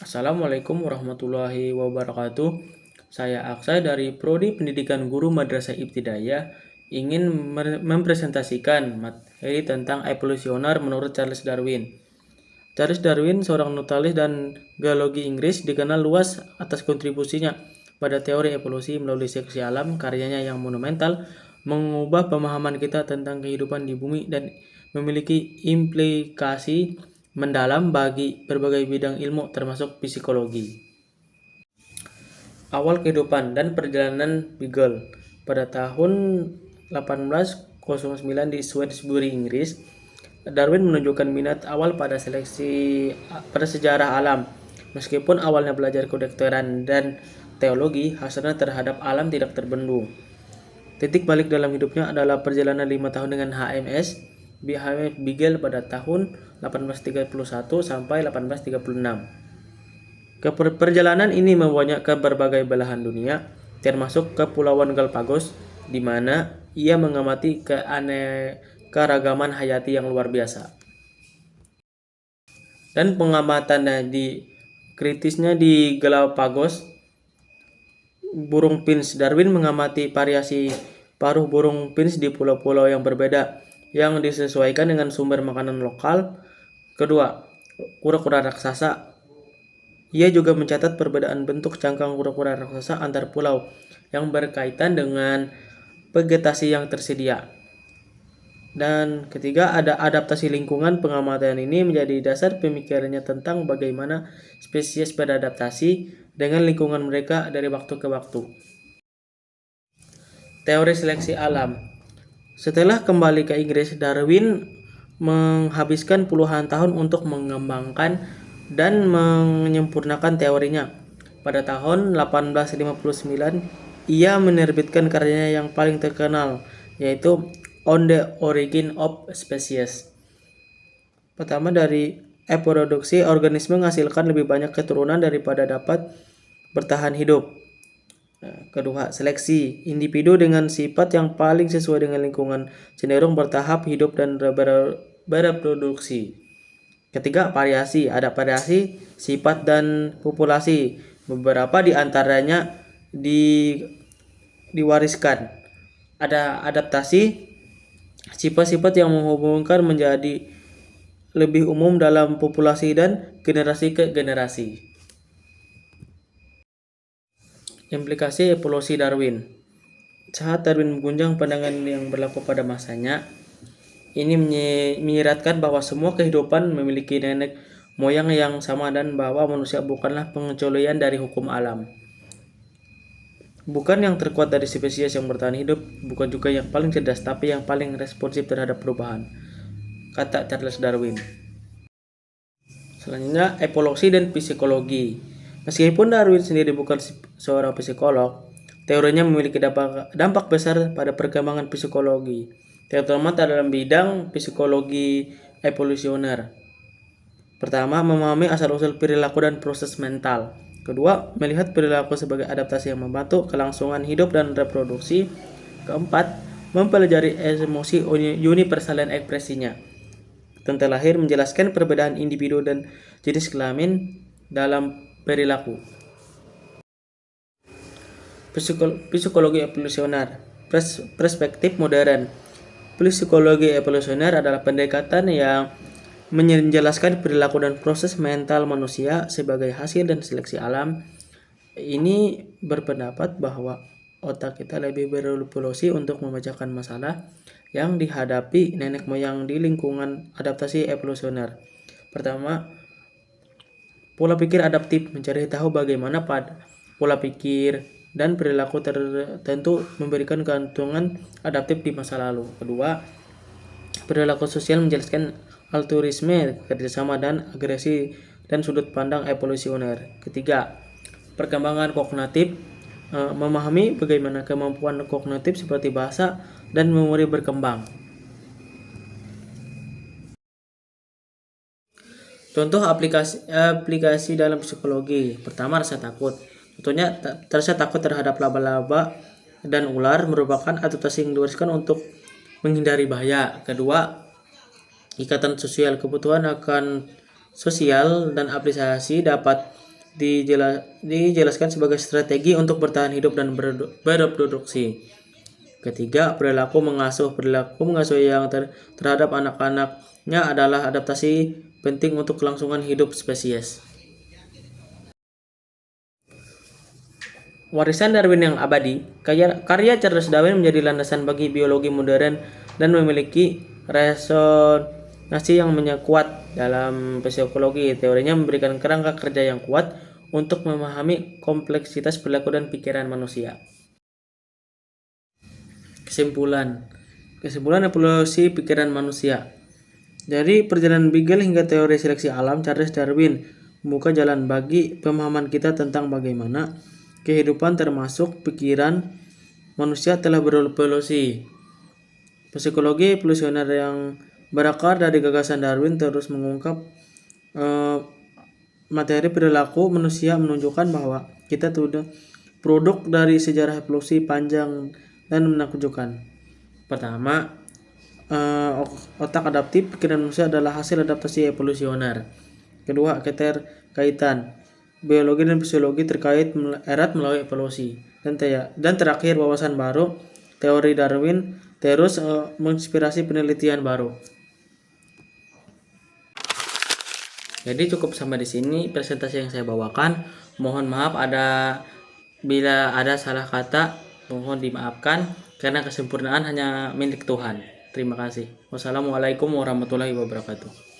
Assalamualaikum warahmatullahi wabarakatuh. Saya Aksa dari Prodi Pendidikan Guru Madrasah Ibtidaiyah ingin mempresentasikan materi tentang evolusioner menurut Charles Darwin. Charles Darwin, seorang natalis dan geologi Inggris, dikenal luas atas kontribusinya pada teori evolusi melalui seleksi alam. Karyanya yang monumental mengubah pemahaman kita tentang kehidupan di bumi dan memiliki implikasi mendalam bagi berbagai bidang ilmu termasuk psikologi. Awal kehidupan dan perjalanan Beagle. Pada tahun 1809 di Salisbury, Inggris, Darwin menunjukkan minat awal pada sejarah alam. Meskipun awalnya belajar kedokteran dan teologi, hasratnya terhadap alam tidak terbendung. Titik balik dalam hidupnya adalah perjalanan 5 tahun dengan HMS Beagle pada tahun 1831 sampai 1836. Perjalanan ini membawanya ke berbagai belahan dunia, termasuk Kepulauan Galapagos, di mana ia mengamati keanekaragaman hayati yang luar biasa. Dan pengamatannya kritisnya di Galapagos, burung finch. Darwin mengamati variasi paruh burung finch di pulau-pulau yang berbeda yang disesuaikan dengan sumber makanan lokal. Kedua, kura-kura raksasa. Ia juga mencatat perbedaan bentuk cangkang kura-kura raksasa antar pulau yang berkaitan dengan vegetasi yang tersedia. Dan ketiga, ada adaptasi lingkungan. Pengamatan ini menjadi dasar pemikirannya tentang bagaimana spesies beradaptasi dengan lingkungan mereka dari waktu ke waktu. Teori seleksi alam. Setelah kembali ke Inggris, Darwin menghabiskan puluhan tahun untuk mengembangkan dan menyempurnakan teorinya. Pada tahun 1859, ia menerbitkan karyanya yang paling terkenal, yaitu On the Origin of Species. Pertama, dari reproduksi, organisme menghasilkan lebih banyak keturunan daripada dapat bertahan hidup. Kedua, seleksi. Individu dengan sifat yang paling sesuai dengan lingkungan cenderung bertahap hidup dan bereproduksi. Ketiga, variasi. Ada variasi sifat dan populasi. Beberapa di antaranya diwariskan. Ada adaptasi. Sifat-sifat yang menghubungkan menjadi lebih umum dalam populasi dan generasi ke generasi. Implikasi evolusi Darwin. Saat Darwin menggunjang pandangan yang berlaku pada masanya, ini menyiratkan bahwa semua kehidupan memiliki nenek moyang yang sama dan bahwa manusia bukanlah pengecualian dari hukum alam. Bukan yang terkuat dari spesies yang bertahan hidup, bukan juga yang paling cerdas, tapi yang paling responsif terhadap perubahan, kata Charles Darwin. Selanjutnya, evolusi dan psikologi. Meskipun Darwin sendiri bukan seorang psikolog, teorinya memiliki dampak besar pada perkembangan psikologi, terutama dalam bidang psikologi evolusioner. Pertama, memahami asal-usul perilaku dan proses mental. Kedua, melihat perilaku sebagai adaptasi yang membantu kelangsungan hidup dan reproduksi. Keempat, mempelajari emosi universal dan ekspresinya. Tentang lahir menjelaskan perbedaan individu dan jenis kelamin dalam perilaku. Psikologi evolusioner. Perspektif modern. Psikologi evolusioner adalah pendekatan yang menjelaskan perilaku dan proses mental manusia sebagai hasil dan seleksi alam. Ini berpendapat bahwa otak kita lebih berevolusi untuk memecahkan masalah yang dihadapi nenek moyang di lingkungan adaptasi evolusioner. Pertama, pola pikir adaptif, mencari tahu bagaimana pola pikir dan perilaku tertentu memberikan keuntungan adaptif di masa lalu. Kedua, perilaku sosial, menjelaskan altruisme, kerjasama dan agresi dan sudut pandang evolusioner. Ketiga, perkembangan kognitif, memahami bagaimana kemampuan kognitif seperti bahasa dan memori berkembang. Contoh aplikasi dalam psikologi. Pertama, rasa takut. Contohnya, rasa takut terhadap laba-laba dan ular merupakan adaptasi yang diwariskan untuk menghindari bahaya. Kedua, ikatan sosial, kebutuhan akan sosial dan apresiasi dapat dijelaskan sebagai strategi untuk bertahan hidup dan bereproduksi. Ketiga, perilaku mengasuh. Perilaku mengasuh yang terhadap anak-anaknya adalah adaptasi penting untuk kelangsungan hidup spesies. Warisan Darwin yang abadi. Karya Charles Darwin menjadi landasan bagi biologi modern dan memiliki resonansi yang kuat dalam psikologi. Teorinya memberikan kerangka kerja yang kuat untuk memahami kompleksitas perilaku dan pikiran manusia. Kesimpulan evolusi pikiran manusia. Dari perjalanan Beagle hingga teori seleksi alam, Charles Darwin membuka jalan bagi pemahaman kita tentang bagaimana kehidupan termasuk pikiran manusia telah berevolusi. Psikologi evolusioner yang berakar dari gagasan Darwin terus mengungkap materi perilaku manusia, menunjukkan bahwa kita sudah produk dari sejarah evolusi panjang dan menakjubkan. Pertama, otak adaptif pikiran manusia adalah hasil adaptasi evolusioner. Kedua, keterkaitan biologi dan fisiologi terkait erat melalui evolusi. Dan terakhir, wawasan baru teori Darwin terus menginspirasi penelitian baru. Jadi cukup sampai di sini presentasi yang saya bawakan. Mohon maaf bila ada salah kata, mohon dimaafkan karena kesempurnaan hanya milik Tuhan. Terima kasih. Wassalamualaikum warahmatullahi wabarakatuh.